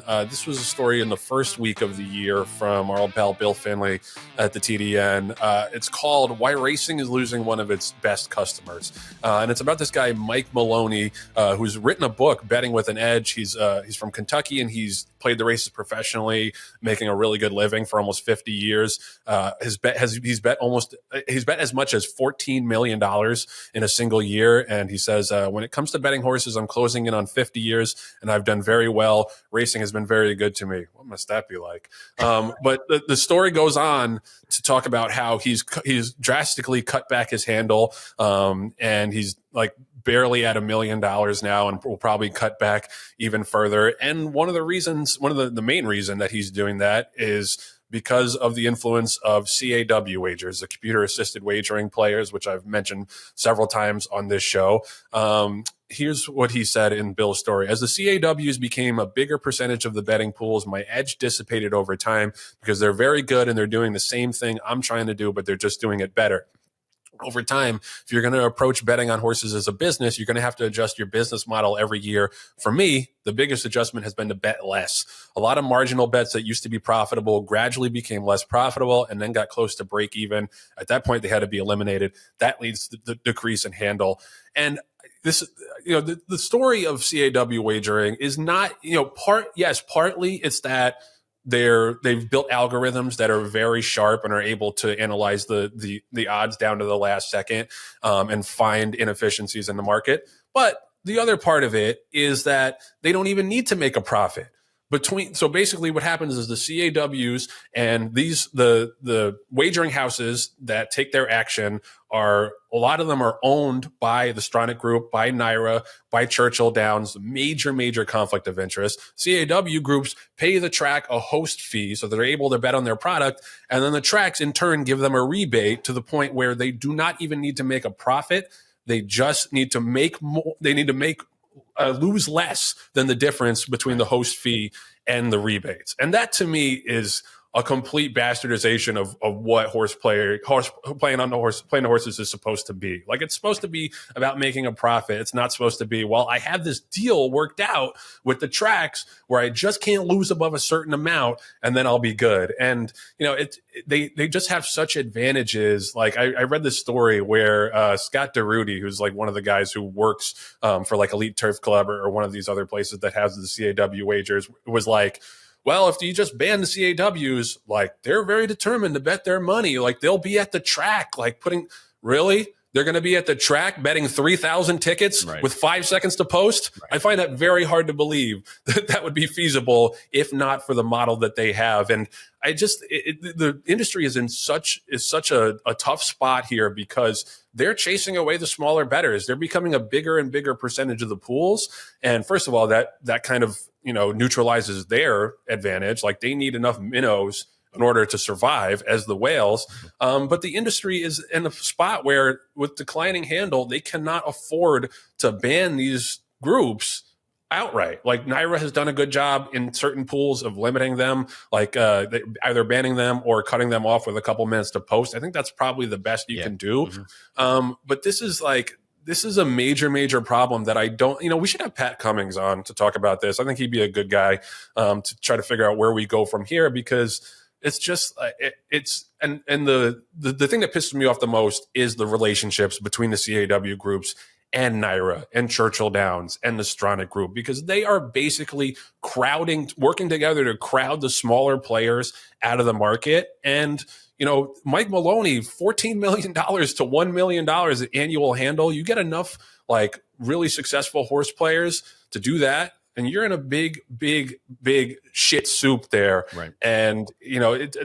This was a story in the first week of the year from our old pal Bill Finley at the TDN. It's called "Why Racing is Losing One of Its Best Customers," and it's about this guy Mike Maloney, who's written a book, Betting with an Edge. He's from Kentucky, and he's played the races professionally, making a really good living for almost 50 years. He's bet as much as $14 million in a single year, and he says, when it comes to betting horses, I'm closing in on 50 years, and I've done very well. Racing has been very good to me. What must that be like? But the story goes on to talk about how he's drastically cut back his handle, and he's like barely at $1 million now, and will probably cut back even further. And one of the main reason that he's doing that is because of the influence of CAW wagers, the computer-assisted wagering players, which I've mentioned several times on this show. Here's what he said in Bill's story. As the CAWs became a bigger percentage of the betting pools, my edge dissipated over time because they're very good and they're doing the same thing I'm trying to do, but they're just doing it better. Over time, if you're going to approach betting on horses as a business, you're going to have to adjust your business model every year. For me, the biggest adjustment has been to bet less. A lot of marginal bets that used to be profitable gradually became less profitable and then got close to break even. At that point, they had to be eliminated. That leads to the decrease in handle. And this, the story of CAW wagering is not, partly it's that they've built algorithms that are very sharp and are able to analyze the odds down to the last second, and find inefficiencies in the market. But the other part of it is that they don't even need to make a profit. So basically what happens is the CAWs and the wagering houses that take their action a lot of them are owned by the Stronach Group, by NYRA, by Churchill Downs, major conflict of interest. CAW groups pay the track a host fee so they're able to bet on their product, and then the tracks in turn give them a rebate to the point where they do not even need to make a profit. They just need to make more. They need to lose less than the difference between the host fee and the rebates. And that to me is a complete bastardization of what playing the horses is supposed to be. Like, it's supposed to be about making a profit. It's not supposed to be, well, I have this deal worked out with the tracks where I just can't lose above a certain amount and then I'll be good. And, they just have such advantages. Like, I read this story where Scott DeRudy, who's like one of the guys who works for like Elite Turf Club or one of these other places that has the CAW wagers, was like, well, if you just ban the CAWs, like, they're very determined to bet their money. Like, they'll be at the track, like really? They're going to be at the track betting 3,000 tickets with 5 seconds to post? Right. I find that very hard to believe that would be feasible if not for the model that they have. And the industry is such a tough spot here because they're chasing away the smaller bettors. They're becoming a bigger and bigger percentage of the pools. And first of all, that kind of, neutralizes their advantage. Like, they need enough minnows in order to survive as the whales. But the industry is in a spot where, with declining handle, they cannot afford to ban these groups outright. Like, NYRA has done a good job in certain pools of limiting them, like either banning them or cutting them off with a couple minutes to post. I think that's probably the best you can do. Mm-hmm. But this is a major problem that I don't, we should have Pat Cummings on to talk about this. I think he'd be a good guy to try to figure out where we go from here, because it's just, and the thing that pisses me off the most is the relationships between the CAW groups and NYRA and Churchill Downs and the Stronach Group, because they are basically working together to crowd the smaller players out of the market. And, Mike Maloney, $14 million to $1 million at annual handle. You get enough like really successful horse players to do that, and you're in a big shit soup there. Right. And,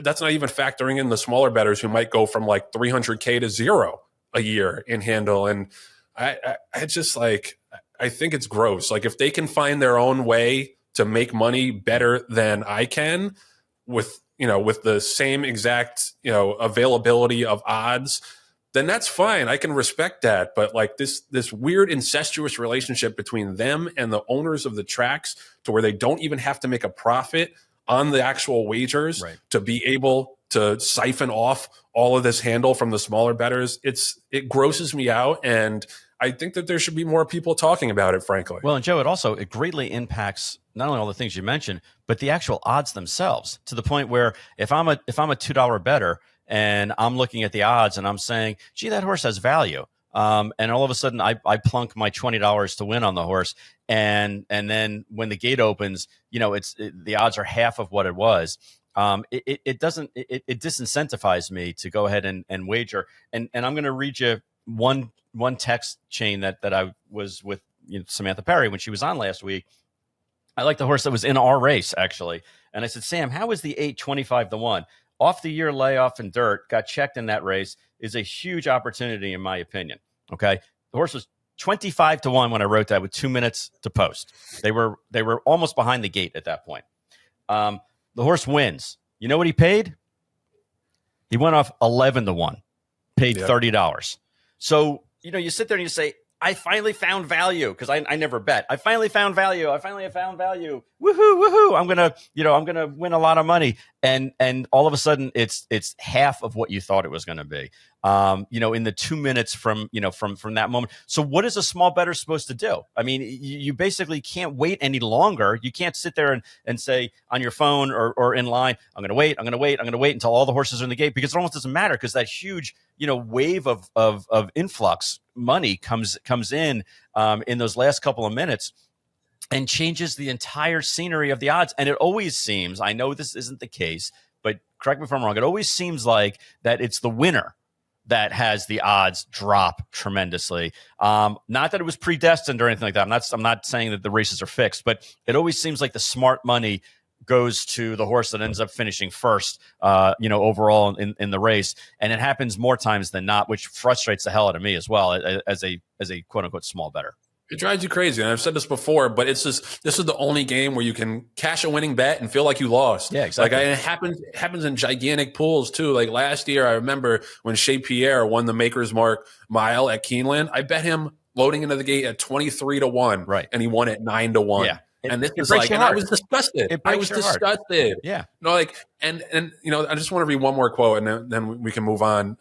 that's not even factoring in the smaller bettors who might go from like 300K to zero a year in handle. And I just like, I think it's gross. Like, if they can find their own way to make money better than I can with the same exact, availability of odds, then that's fine. I can respect that. But like this weird incestuous relationship between them and the owners of the tracks, to where they don't even have to make a profit on the actual wagers to be able to siphon off all of this handle from the smaller bettors. It grosses me out. And I think that there should be more people talking about it, frankly. Well, and Joe, it greatly impacts not only all the things you mentioned, but the actual odds themselves, to the point where if I'm a $2 bettor and I'm looking at the odds and I'm saying, gee, that horse has value. And all of a sudden I plunk my $20 to win on the horse. And then when the gate opens, the odds are half of what it was. It disincentivizes me to go ahead and wager. And I'm going to read you one text chain that I was with Samantha Perry when she was on last week. I like the horse that was in our race, actually. And I said, Sam, how is the 8 25-1? Off the year layoff and dirt, got checked in that race, is a huge opportunity, in my opinion. Okay. The horse was 25-1 when I wrote that with 2 minutes to post. They were almost behind the gate at that point. The horse wins. You know what he paid? He went off 11-1, paid $30. So, you sit there and you say, I finally found value, because I never bet. I finally found value. Woohoo, woohoo. I'm gonna win a lot of money. And all of a sudden it's half of what you thought it was gonna be. In the 2 minutes from that moment. So what is a small bettor supposed to do? I mean, you basically can't wait any longer. You can't sit there and say on your phone or in line, I'm gonna wait until all the horses are in the gate, because it almost doesn't matter, because that huge wave of influx money comes in those last couple of minutes and changes the entire scenery of the odds. And it always seems, I know this isn't the case, but correct me if I'm wrong, it always seems like that it's the winner that has the odds drop tremendously. Not that it was predestined or anything like that. I'm not saying that the races are fixed, but it always seems like the smart money goes to the horse that ends up finishing first, overall in the race. And it happens more times than not, which frustrates the hell out of me as well, as a quote unquote small bettor. It drives you crazy. And I've said this before, but this is the only game where you can cash a winning bet and feel like you lost. Yeah, exactly. Like, it happens in gigantic pools too. Like last year, I remember when Shea Pierre won the Maker's Mark mile at Keeneland, I bet him loading into the gate at 23-1. Right. And he won at 9-1. Yeah. And this is like, and I was disgusted. I was disgusted. Yeah. And I just want to read one more quote, and then we can move on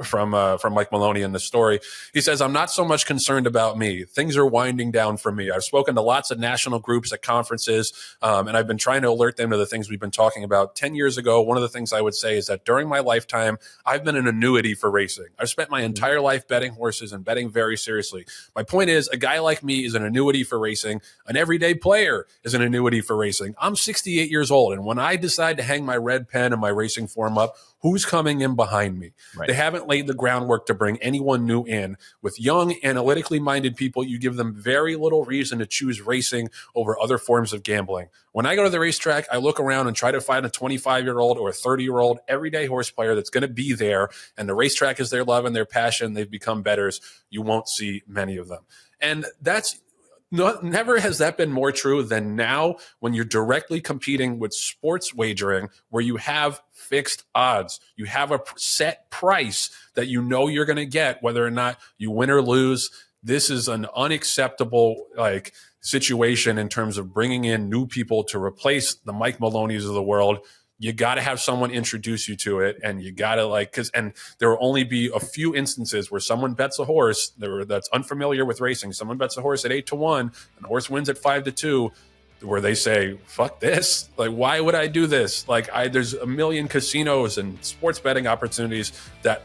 from Mike Maloney in the story. He says, I'm not so much concerned about me. Things are winding down for me. I've spoken to lots of national groups at conferences, and I've been trying to alert them to the things we've been talking about. 10 years ago, one of the things I would say is that during my lifetime, I've been an annuity for racing. I've spent my entire life betting horses and betting very seriously. My point is, a guy like me is an annuity for racing. An everyday player is an annuity for racing. I'm 68 years old, and when I decide to hang my red pen and my racing form up, who's coming in behind me? Right. They haven't laid the groundwork to bring anyone new in. With young, analytically minded people, you give them very little reason to choose racing over other forms of gambling. When I go to the racetrack, I look around and try to find a 25-year-old or a 30-year-old everyday horse player that's going to be there, and the racetrack is their love and their passion. They've become bettors. You won't see many of them. And never has that been more true than now, when you're directly competing with sports wagering, where you have fixed odds. You have a set price that you're going to get, whether or not you win or lose. This is an unacceptable situation in terms of bringing in new people to replace the Mike Maloney's of the world. You got to have someone introduce you to it, and you got to and there will only be a few instances where someone bets a horse that's unfamiliar with racing. Someone bets a horse at 8-1 and the horse wins at 5-2, where they say, fuck this. Like, why would I do this? There's a million casinos and sports betting opportunities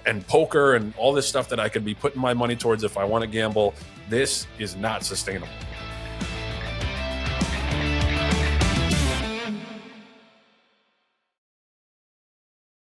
and poker and all this stuff that I could be putting my money towards if I want to gamble. This is not sustainable.